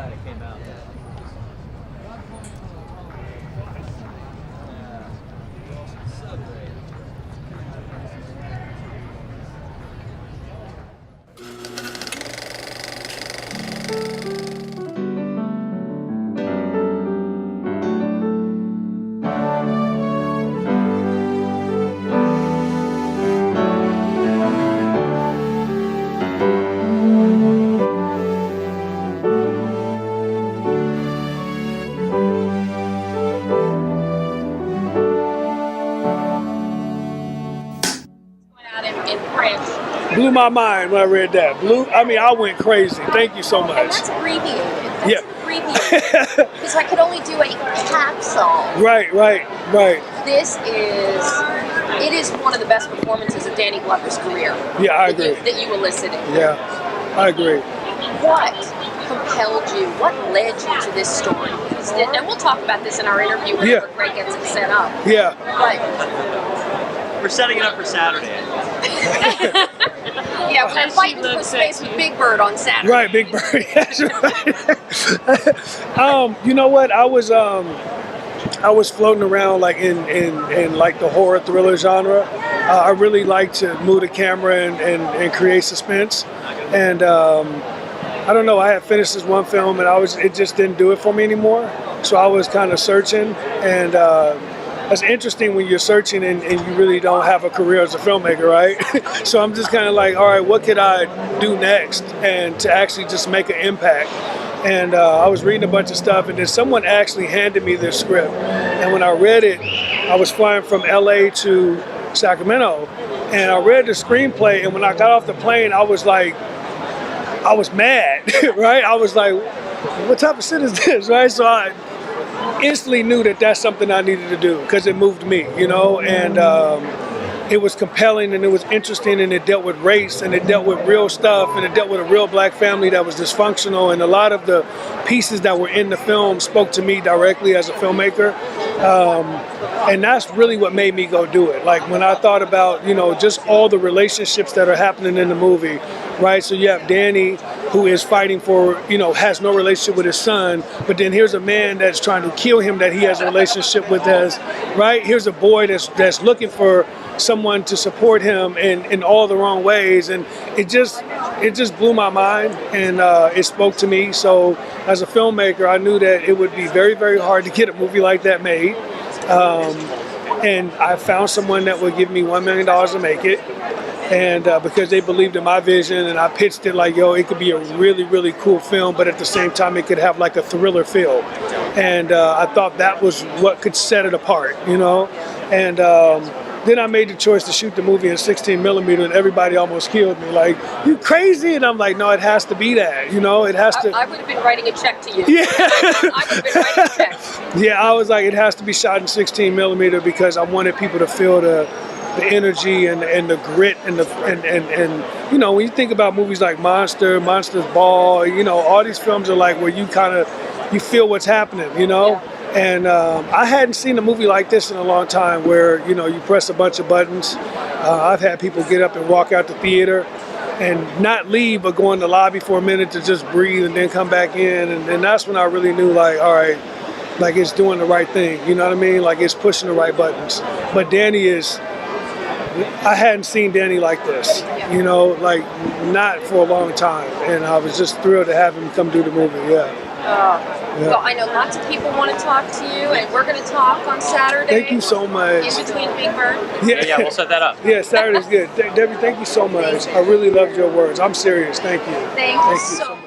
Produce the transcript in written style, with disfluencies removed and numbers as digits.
glad it came out. So great. In print. Blew my mind when I read that. I went crazy. Thank you so And much. that's abbreviated. That's Yeah. abbreviated. Because I could only do a capsule. Right. It is one of the best performances of Danny Glover's career. Yeah, I agree. That you elicited. Yeah, I agree. What compelled you? What led you to this story? And we'll talk about this in our interview whenever Greg gets it set up. Yeah. We're setting it up for Saturday. Yeah, we're fighting for space with Big Bird on Saturday. Right, Big Bird. That's right. You know what? I was floating around like in like the horror thriller genre. I really like to move the camera and create suspense. And I don't know. I had finished this one film and it just didn't do it for me anymore. So I was kind of searching and. It's interesting when you're searching and you really don't have a career as a filmmaker, right? So I'm just kind of like, all right, what could I do next and to actually just make an impact? And I was reading a bunch of stuff and then someone actually handed me this script. And when I read it, I was flying from LA to Sacramento and I read the screenplay and when I got off the plane, I was mad, right? I was like, what type of shit is this, right? So I instantly knew that that's something I needed to do because it moved me, and it was compelling and it was interesting and it dealt with race and it dealt with real stuff and it dealt with a real black family that was dysfunctional and a lot of the pieces that were in the film spoke to me directly as a filmmaker. And that's really what made me go do it. Like when I thought about, just all the relationships that are happening in the movie, right? So you have Danny who is fighting for, has no relationship with his son, but then here's a man that's trying to kill him that he has a relationship with right? Here's a boy that's looking for someone to support him in all the wrong ways. And it just blew my mind and it spoke to me. So as a filmmaker, I knew that it would be very, very hard to get a movie like that made. And I found someone that would give me $1 million to make it. And because they believed in my vision and I pitched it like, it could be a really, really cool film, but at the same time, it could have like a thriller feel. And I thought that was what could set it apart, And then I made the choice to shoot the movie in 16 millimeter and everybody almost killed me. Like, you crazy? And I'm like, no, it has to be that, it has to. I would have been writing a check to you. Yeah. I would have been writing a check. Yeah, I was like, it has to be shot in 16 millimeter because I wanted people to feel the energy and the grit and when you think about movies like Monsters Ball, all these films are like where you feel what's happening, Yeah. And I hadn't seen a movie like this in a long time where, you press a bunch of buttons. I've had people get up and walk out the theater and not leave, but go in the lobby for a minute to just breathe and then come back in. And that's when I really knew, like, all right, like it's doing the right thing. You know what I mean? Like it's pushing the right buttons. But Danny I hadn't seen Danny like this, like not for a long time. And I was just thrilled to have him come do the movie, yeah. Well, I know lots of people want to talk to you, and we're going to talk on Saturday. Thank you so much. In between Big Bird. Yeah, we'll set that up. Yeah, Saturday's good. Debbie, thank you so much. I really loved your words. I'm serious. Thank you. Thank you so much.